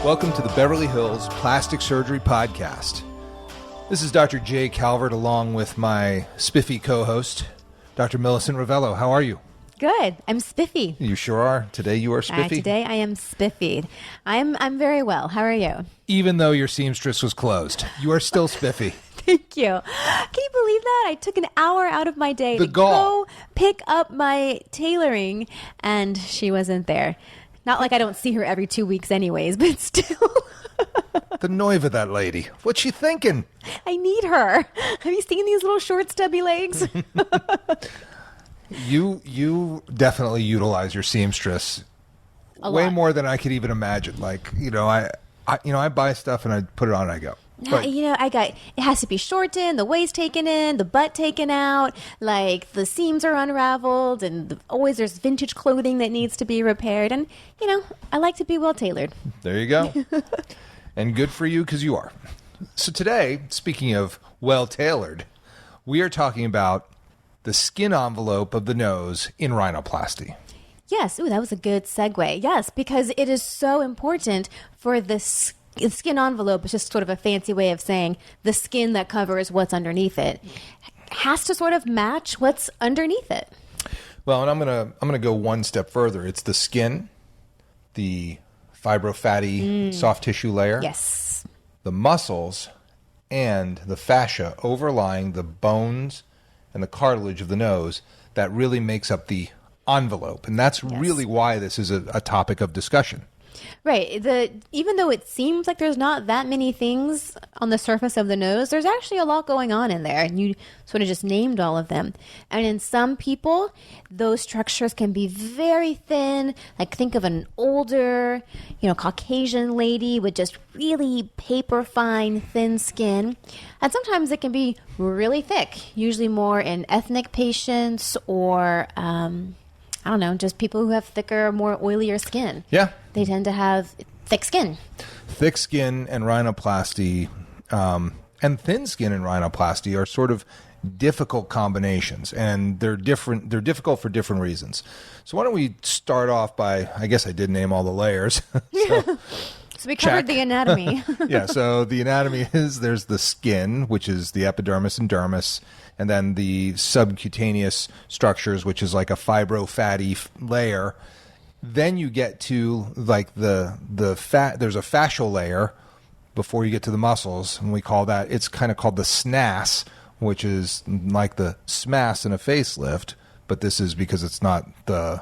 Welcome to the Beverly Hills Plastic Surgery Podcast. This is Dr. Jay Calvert along with my spiffy co-host, Dr. Millicent Ravello. How are you? Good. I'm spiffy. You sure are. Today you are spiffy? Today I am spiffied. I'm very well. How are you? Even though your seamstress was closed, you are still spiffy. Thank you. Can you believe that? I took an hour out of my day to go pick up my tailoring, and she wasn't there. Not like I don't see her every 2 weeks anyways, but still. The nerve of that lady. What's she thinking? I need her. Have you seen these little short stubby legs? You definitely utilize your seamstress way more than I could even imagine. Like, I buy stuff and I put it on and I go. But, it has to be shortened, the waist taken in, the butt taken out, like the seams are unraveled, and always there's vintage clothing that needs to be repaired. And, I like to be well tailored. There you go. And good for you, because you are. So today, speaking of well tailored, we are talking about the skin envelope of the nose in rhinoplasty. Yes. Ooh, that was a good segue. Yes, because it is so important for the skin envelope. Is just sort of a fancy way of saying the skin that covers what's underneath it has to sort of match what's underneath it. Well, and I'm gonna go one step further. It's the skin, the fibrofatty soft tissue layer, yes, the muscles, and the fascia overlying the bones and the cartilage of the nose that really makes up the envelope. And that's really why this is a topic of discussion. Right. Even though it seems like there's not that many things on the surface of the nose, there's actually a lot going on in there. And you sort of just named all of them. And in some people, those structures can be very thin. Like think of an older, Caucasian lady with just really paper fine, thin skin. And sometimes it can be really thick, usually more in ethnic patients or I don't know, just people who have thicker, more oilier skin. Yeah. They tend to have thick skin. Thick skin and rhinoplasty and thin skin and rhinoplasty are sort of difficult combinations, and they're different. They're difficult for different reasons. So why don't we start off by, I guess I did name all the layers. So we covered the anatomy. Yeah, so the anatomy is there's the skin, which is the epidermis and dermis, and then the subcutaneous structures, which is like a fibrofatty layer. Then you get to like the fat. There's a fascial layer before you get to the muscles, and we call that, it's kind of called the SNAS, which is like the SMAS in a facelift, but this is because it's not the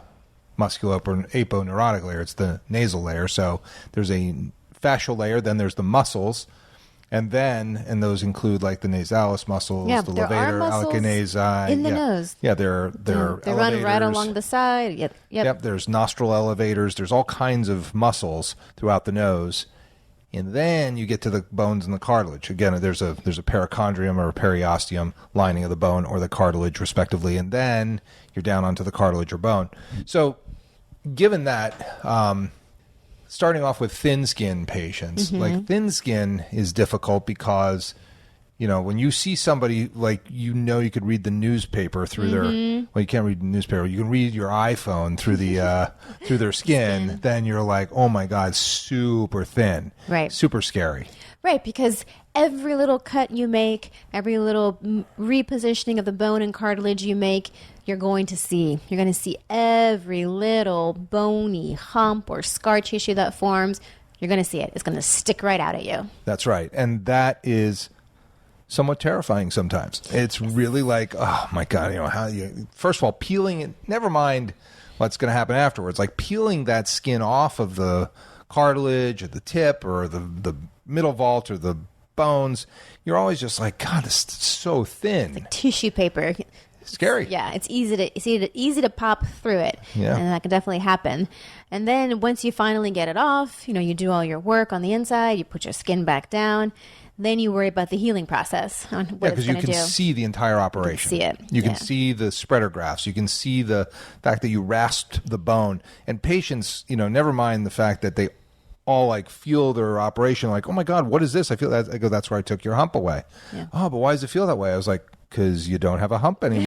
musculoaponeurotic layer, it's the nasal layer. So there's a fascial layer, then there's the muscles, and those include like the nasalis muscles, the levator, allocanesi in the nose. Yeah, they're they run right along the side. Yep. There's nostril elevators. There's all kinds of muscles throughout the nose. And then you get to the bones and the cartilage. Again, there's a perichondrium or a periosteum lining of the bone or the cartilage, respectively. And then you're down onto the cartilage or bone. So given that, starting off with thin skin patients, like thin skin is difficult because, when you see somebody like, you could read the newspaper through their, well, you can't read the newspaper. You can read your iPhone through the, through their skin. Then you're like, oh my God, super thin. Right. Super scary. Right. Because every little cut you make, every little repositioning of the bone and cartilage you make, you're going to see every little bony hump or scar tissue that forms. You're going to see it. It's going to stick right out at you. That's right. And that is somewhat terrifying sometimes. It's really like, oh my God, first of all, peeling it, never mind what's going to happen afterwards, like peeling that skin off of the cartilage at the tip or the middle vault or the bones, you're always just like, God, this is so thin. It's like tissue paper. Scary. Yeah, it's easy to pop through it. Yeah. And that can definitely happen. And then once you finally get it off, you do all your work on the inside, you put your skin back down, then you worry about the healing process on what it's going to do. Because you can see the entire operation. You can see it. You can see the spreader grafts. You can see the fact that you rasped the bone. And patients, never mind the fact that they all like feel their operation like, oh my God, what is this? I feel that. I go, that's where I took your hump away. Yeah. Oh, but why does it feel that way? I was like, because you don't have a hump anymore.